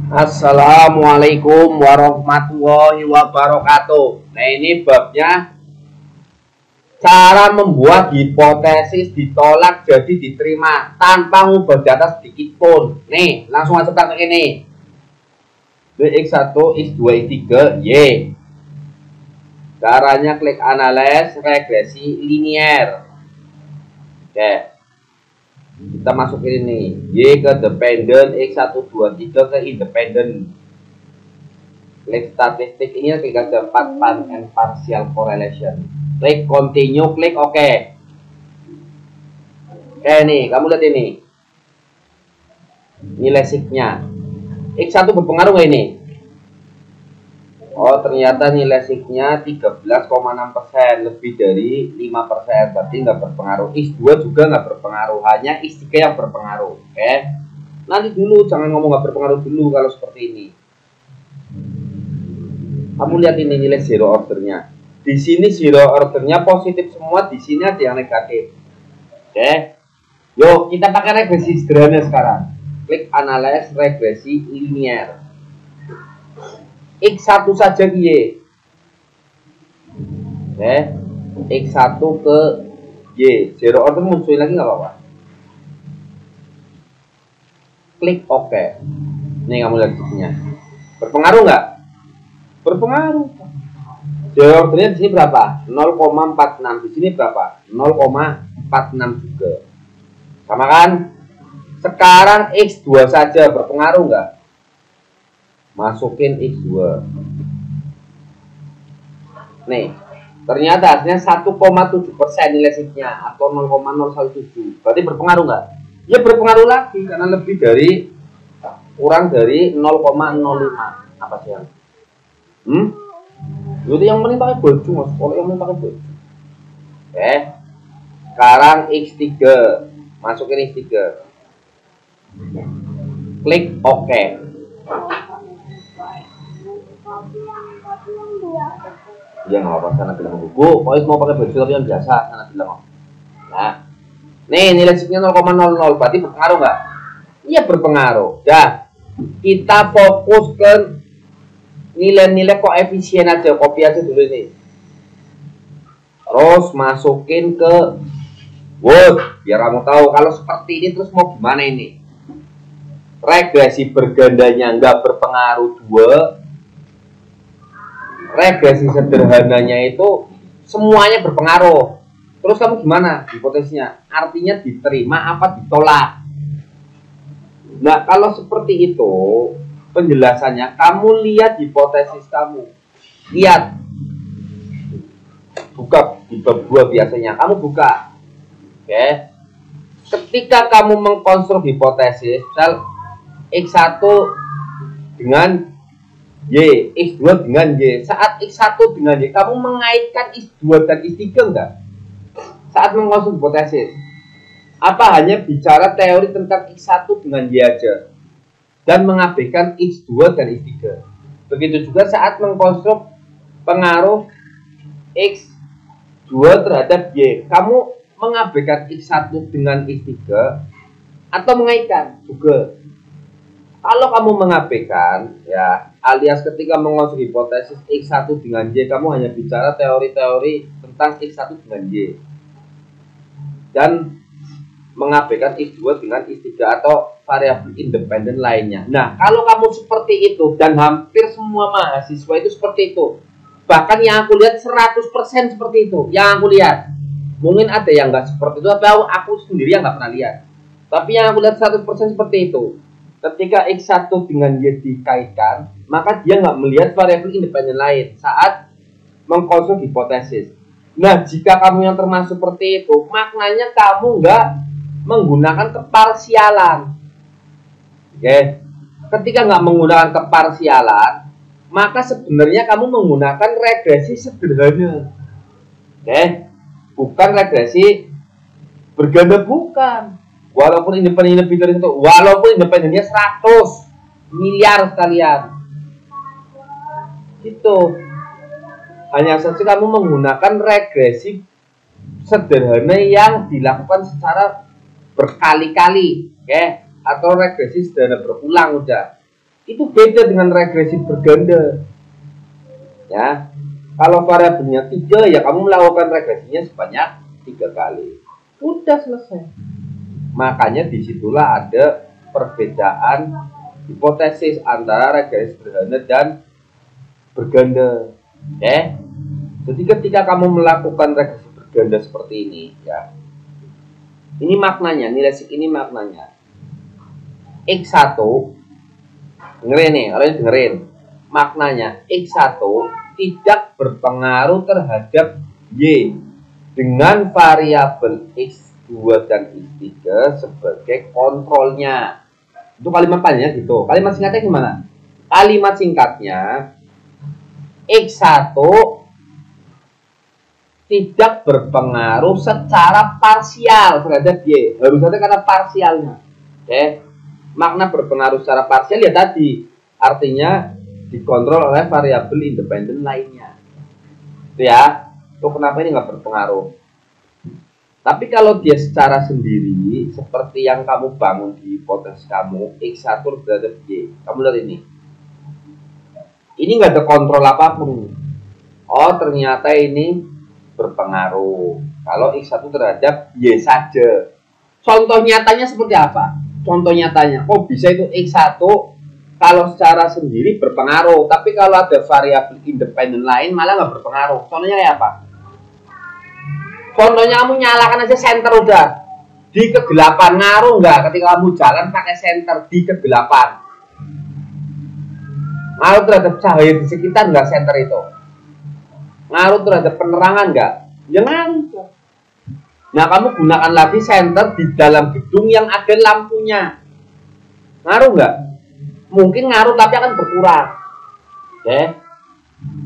Assalamualaikum warahmatullahi wabarakatuh. Nah, ini babnya cara membuat hipotesis ditolak jadi diterima tanpa ngubah data sedikit pun. Nih, langsung masuk ke ini. X1, X2, X3, Y. Caranya klik analyze regresi linier. Oke. Kita masukin ini. Y ke dependent, X1, 2, 3 ke independent. Klik statistik ini, klik aja 4 pan and partial correlation. Klik continue, klik OK. Oke nih, kamu lihat ini. Nilai signya. X1 berpengaruh nggak ini? Oh, ternyata nilai signya 13,6%, lebih dari 5%, berarti nggak berpengaruh. X2 juga nggak berpengaruh, hanya X3 yang berpengaruh. Oke. Nanti dulu, jangan ngomong nggak berpengaruh dulu kalau seperti ini. Kamu lihat ini nilai zero ordernya. Di sini zero ordernya positif semua, di sini ada yang negatif. Oke. Yuk, kita pakai regresi sederhana sekarang. Klik analyze regresi linier. X1 saja Y. Oke. X1 ke Y. Zero order muncul lagi nggak apa-apa. Klik OK. Nih kamu lihat sisinya. Berpengaruh nggak? Berpengaruh. Zero ordernya di sini berapa? 0,46. Di sini berapa? 0,46 juga. Sama kan? Sekarang X2 saja berpengaruh nggak? Masukin X2. Nih, ternyata hasilnya 1,7% nilai signya atau 0,017. Berarti berpengaruh nggak? Ya berpengaruh lagi karena lebih dari kurang dari 0,05. Apa sih yang? Itu yang penting pakai baju mas. Kalau yang penting pakai baju. Oke. Sekarang X3. Masukin X3. Klik OK. Ya nggak apa-apa, sana bilang bu, Pois mau pakai baju tapi yang biasa, sana bilang. Nah, nih nilai signya 0,00, berarti berpengaruh nggak? Iya berpengaruh. Dah, kita fokus ke nilai-nilai koefisien aja, copy aja dulu ini. Terus masukin ke Word, biar kamu tahu kalau seperti ini terus mau gimana ini. Regresi bergandanya nggak berpengaruh 2. Regresi sederhananya itu semuanya berpengaruh. Terus kamu gimana hipotesisnya? Artinya diterima apa ditolak? Nah, kalau seperti itu penjelasannya, kamu lihat hipotesis kamu. Lihat. Buka di bab 2 biasanya. Kamu buka. Oke. Ketika kamu mengkonstruk hipotesis, misal X1 dengan Y, X2 dengan Y. Saat X1 dengan Y, kamu mengaitkan X2 dan X3 enggak? Saat mengkonstruk hipotesis. Apa hanya bicara teori tentang X1 dengan Y aja? Dan mengabaikan X2 dan X3. Begitu juga saat mengkonstruk pengaruh X2 terhadap Y. Kamu mengabaikan X1 dengan X3 atau mengaitkan juga. Kalau kamu mengabaikan, ya, alias ketika mengkonstruk hipotesis X1 dengan Y, kamu hanya bicara teori-teori tentang X1 dengan Y. Dan mengabaikan X2 dengan X3 atau variabel independen lainnya. Nah, kalau kamu seperti itu, dan hampir semua mahasiswa itu seperti itu. Bahkan yang aku lihat 100% seperti itu. Yang aku lihat. Mungkin ada yang nggak seperti itu, atau aku sendiri yang nggak pernah lihat. Tapi yang aku lihat 100% seperti itu. Ketika X1 dengan Y dikaitkan, maka dia nggak melihat variabel independen lain saat mengkonstruk hipotesis. Nah, jika kamu yang termasuk seperti itu, maknanya kamu nggak menggunakan keparsialan. Oke. Ketika nggak menggunakan keparsialan, maka sebenarnya kamu menggunakan regresi sederhana. Oke. Bukan regresi berganda, bukan. Walaupun independen lebih dari itu, walaupun independennya 100 miliar sekalian. Gitu. Hanya saja kamu menggunakan regresi sederhana yang dilakukan secara berkali-kali, ya, atau regresi sederhana berulang udah. Itu beda dengan regresi berganda. Ya, kalau variabelnya 3, ya kamu melakukan regresinya sebanyak 3 kali. Udah selesai. Makanya disitulah ada perbedaan hipotesis antara regresi sederhana dan berganda. Ya. Jadi ketika kamu melakukan regresi berganda seperti ini, ya, ini maknanya, nilai ini maknanya. X1, dengerin nih, kalian dengerin. Maknanya X1 tidak berpengaruh terhadap Y dengan variabel X2 dan X3 sebagai kontrolnya. Itu kalimat panjangnya gitu. Kalimat singkatnya gimana? Kalimat singkatnya X1 tidak berpengaruh secara parsial terhadap Y. Harus ada kata parsialnya. Oke. Makna berpengaruh secara parsial ya tadi. Artinya dikontrol oleh variabel independen lainnya. Itu ya. Itu kenapa ini nggak berpengaruh. Tapi kalau dia secara sendiri, seperti yang kamu bangun di hipotesis kamu, X1 terhadap Y. Kamu lihat ini. Ini nggak ada kontrol apapun. Oh, ternyata ini berpengaruh. Kalau X1 terhadap Y saja. Contoh nyatanya seperti apa? Contoh nyatanya, oh bisa itu X1 kalau secara sendiri berpengaruh, tapi kalau ada variabel independen lain malah nggak berpengaruh. Contohnya kayak apa? Contohnya kamu nyalakan aja senter udah di kegelapan, ngaruh nggak ketika kamu jalan pakai senter di kegelapan? Ngaruh terhadap cahaya di sekitar nggak senter itu? Ngaruh terhadap penerangan nggak? Ya ngaruh. Nah, kamu gunakan lagi senter di dalam gedung yang ada lampunya. Ngaruh nggak? Mungkin ngaruh tapi akan berkurang. Oke.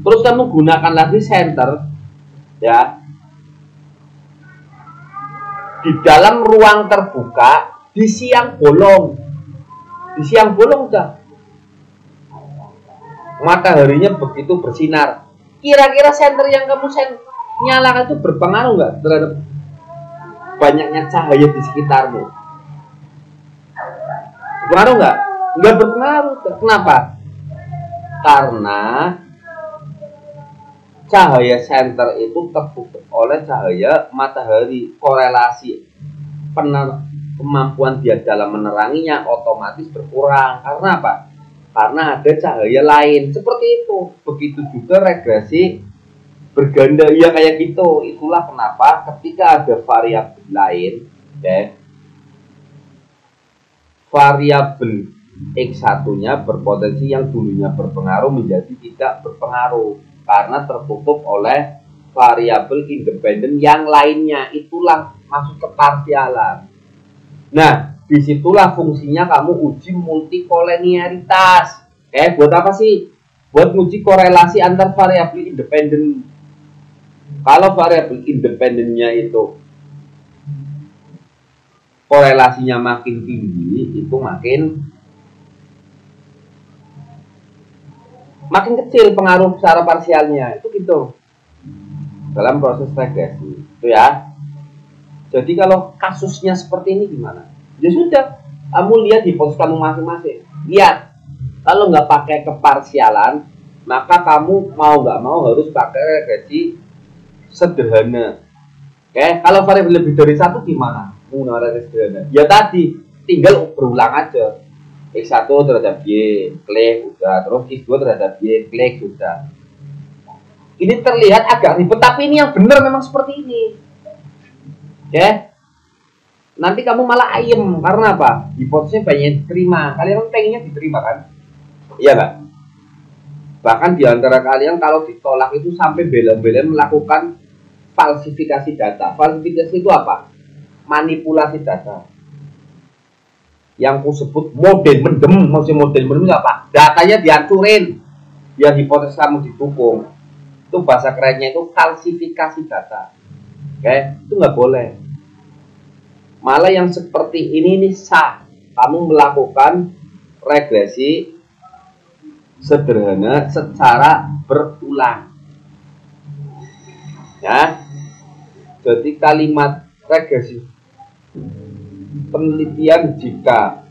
Terus kamu gunakan lagi senter ya di dalam ruang terbuka di siang bolong. Di siang bolong udah. Mataharinya begitu bersinar. Kira-kira senter yang kamu nyalakan itu berpengaruh nggak terhadap banyaknya cahaya di sekitarmu? Berpengaruh nggak? Nggak berpengaruh. Kenapa? Karena cahaya senter itu tertutup oleh cahaya matahari. Korelasi kemampuan dia dalam meneranginya otomatis berkurang. Karena apa? Karena ada cahaya lain. Seperti itu. Begitu juga regresi berganda, ya kayak gitu. Itulah kenapa ketika ada variabel lain, ya, variabel X1-nya berpotensi yang dulunya berpengaruh menjadi tidak berpengaruh karena tertutup oleh variabel independen yang lainnya. Itulah masuk ke parsialan. Nah, disitulah fungsinya kamu uji multikolenialitas. Buat apa sih? Buat uji korelasi antar variabel independen. Kalau variabel independennya itu korelasinya makin tinggi, itu makin kecil pengaruh secara parsialnya. Itu gitu dalam proses regresi. Itu ya. Jadi kalau kasusnya seperti ini gimana? Ya sudah, kamu lihat hipotesis kamu masing-masing. Lihat, kalau nggak pakai keparsialan, maka kamu mau nggak mau harus pakai regresi sederhana. Kalau variabel lebih dari satu gimana? Menggunakan regresi sederhana. Ya tadi, tinggal berulang aja. X1 terhadap Y, klik, udah. Terus X2 terhadap Y, klik, udah. Ini terlihat agak ribet, tapi ini yang benar memang seperti ini. Nanti kamu malah ayem. Karena apa? Hipotesisnya banyak yang diterima. Kalian kan pengennya diterima kan? Iya nggak? Bahkan diantara kalian kalau ditolak itu sampai bela-belain melakukan falsifikasi data. Falsifikasi itu apa? Manipulasi data. Yang ku sebut model mendem. Maksudnya model mendem itu apa? Datanya dihancurin biar hipotesis kamu didukung. Itu bahasa kerennya itu falsifikasi data. Itu nggak boleh. Malah yang seperti ini sah. Kamu melakukan regresi sederhana secara berulang. Ya. Jadi kalimat regresi penelitian jika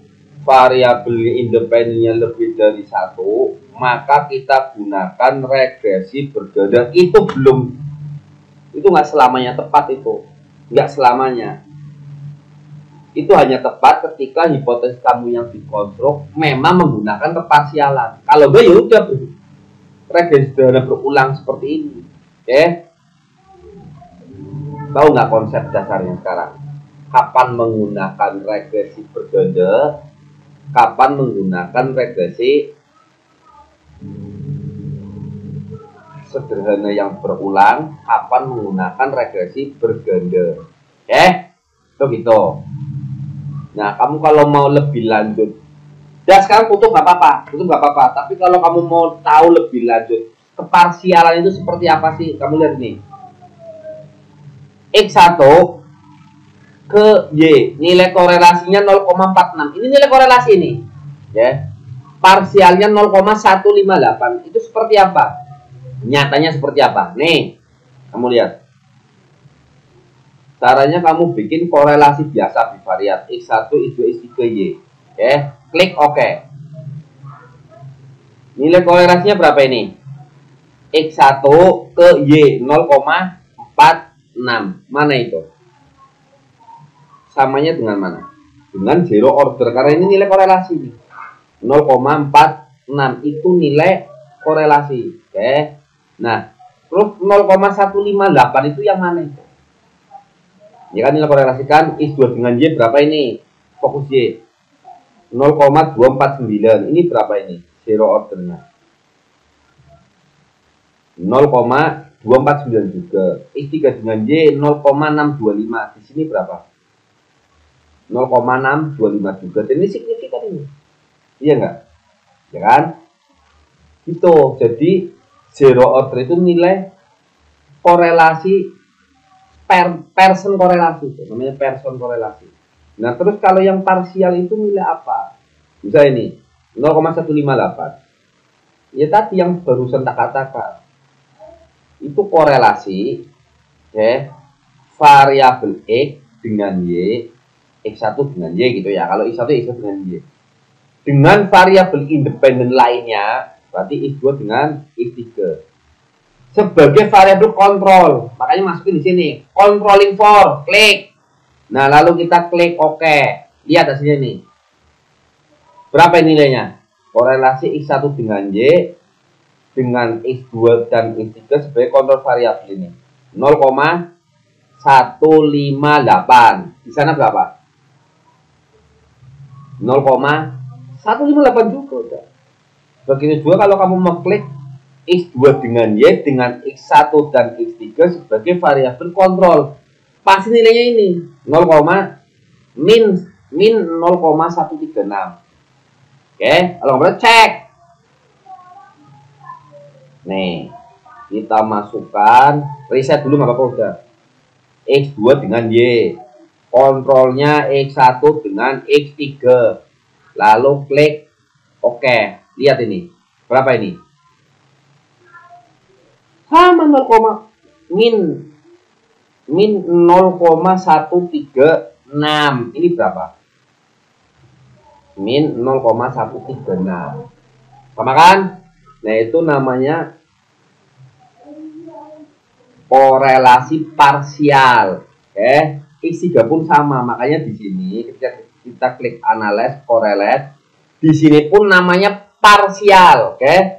variabel independennya lebih dari satu, maka kita gunakan regresi berganda. Itu nggak selamanya tepat, itu nggak selamanya. Itu hanya tepat ketika hipotesis kamu yang dikonstruk memang menggunakan keparsialan. Kalau enggak ya udah regresi sederhana berulang seperti ini. Oke? Tahu nggak konsep dasarnya sekarang? Kapan menggunakan regresi berganda? Kapan menggunakan regresi sederhana yang berulang? Kapan menggunakan regresi berganda? Oke? Itu gitu. Nah, kamu kalau mau lebih lanjut, ya sekarang tutup nggak apa-apa. Tapi kalau kamu mau tahu lebih lanjut, keparsialan itu seperti apa sih? Kamu lihat nih, X1 ke Y, nilai korelasinya 0,46. Ini nilai korelasi nih, ya. Parsialnya 0,158. Itu seperti apa? Nyatanya seperti apa? Nih, kamu lihat. Caranya kamu bikin korelasi biasa bivariat X1, X2, X3, Y. Oke, klik OK. Nilai korelasinya berapa ini? X1 ke Y 0,46. Mana itu? Samanya dengan mana? Dengan zero order, karena ini nilai korelasi. 0,46 itu nilai korelasi. Oke. Nah, terus 0,158 itu yang mana itu? Ya kan nilai korelasikan X2 dengan Y berapa ini? Fokus Y 0,249. Ini berapa ini? Zero ordernya 0,249 juga. X3 dengan Y 0,625. Di sini berapa? 0,625 juga. Dan ini signifikan ini. Iya enggak? Ya kan? Itu. Jadi zero order itu nilai korelasi person korelasi, itu namanya person korelasi. Nah, terus kalau yang parsial itu nilai apa? Bisa ini 0,158. Ya tadi yang barusan tak katakan. Itu korelasi, ya, variabel X dengan Y, X1 dengan Y gitu ya. Kalau X1 dengan Y. Dengan variabel independen lainnya, berarti X2 dengan X3. Sebagai variabel kontrol, makanya masukin di sini controlling for, klik. Nah, lalu kita klik OK. Lihat hasilnya nih. Berapa nilainya? Korelasi X1 dengan Y dengan X2 dan X3 sebagai kontrol variabel ini 0,158. Di sana berapa? 0,158 juga udah. Begitu juga kalau kamu mengklik X2 dengan Y dengan X1 dan X3 sebagai variabel kontrol. Pasti nilainya ini 0,-0,136. Oke, kalau nggak cek. Nih, kita masukkan, reset dulu nggak apa-apa udah. X2 dengan Y. Kontrolnya X1 dengan X3. Lalu klik OK. Lihat ini. Berapa ini? Sama 0,136. Ini berapa? Min 0,136. Sama kan? Nah, itu namanya korelasi parsial. Oke, X3 pun sama. Makanya di sini ketika kita klik analyze correlate, di sini pun namanya parsial. Oke.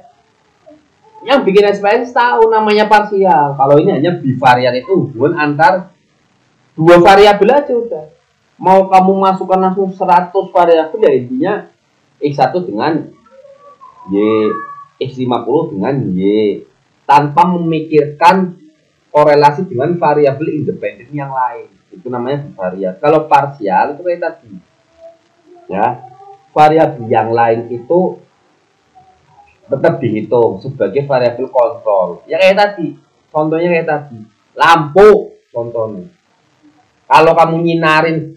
Yang bikin SPSS tahu namanya parsial. Kalau ini hanya bivariat, itu hubungan antar dua variabel aja udah. Mau kamu masukkan langsung 100 variabel, ya intinya X1 dengan Y, X50 dengan Y, tanpa memikirkan korelasi dengan variabel independen yang lain. Itu namanya bivariat. Kalau parsial itu kayak tadi. Ya, variabel yang lain itu tetap dihitung sebagai variabel kontrol. Ya kayak tadi, contohnya kayak tadi, lampu contohnya. Kalau kamu nyinarin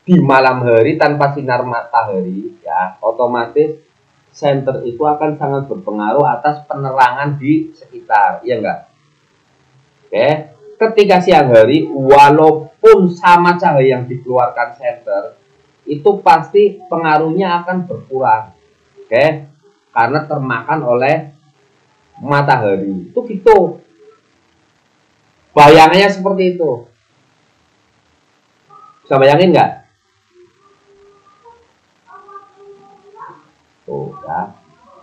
di malam hari tanpa sinar matahari, ya otomatis senter itu akan sangat berpengaruh atas penerangan di sekitar, iya enggak? Oke, ketika siang hari, walaupun sama cahaya yang dikeluarkan senter itu pasti pengaruhnya akan berkurang. Oke, karena termakan oleh matahari. Itu gitu. Bayangannya seperti itu. Bisa bayangin nggak? Tuh, ya.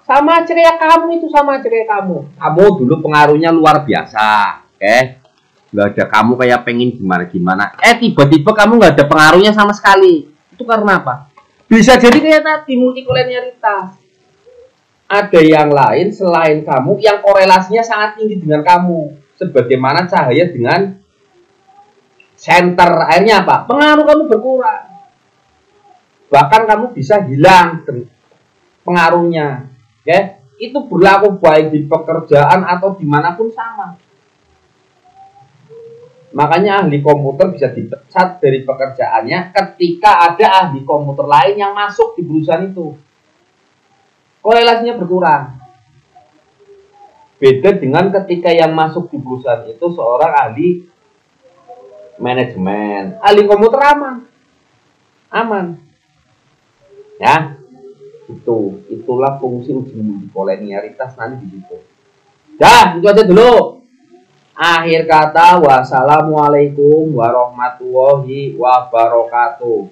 Sama aja kayak kamu itu, sama aja kayak kamu. Kamu dulu pengaruhnya luar biasa, oke? Nggak ada kamu kayak pengen gimana-gimana. Tiba-tiba kamu nggak ada pengaruhnya sama sekali. Itu karena apa? Bisa jadi kayak tadi, multikolenialitas. Ada yang lain selain kamu yang korelasinya sangat tinggi dengan kamu. Sebagaimana cahaya dengan senter. Akhirnya apa? Pengaruh kamu berkurang. Bahkan kamu bisa hilang pengaruhnya. Oke, itu berlaku baik di pekerjaan atau dimanapun sama. Makanya ahli komputer bisa dipecat dari pekerjaannya ketika ada ahli komputer lain yang masuk di perusahaan itu. Korelasinya berkurang. Beda dengan ketika yang masuk di perusahaan itu seorang ahli manajemen. Ahli komputer aman. Aman. Ya. Itulah fungsi uji multikolenialitas nanti di situ. Dah, itu aja dulu. Akhir kata, wassalamualaikum warahmatullahi wabarakatuh.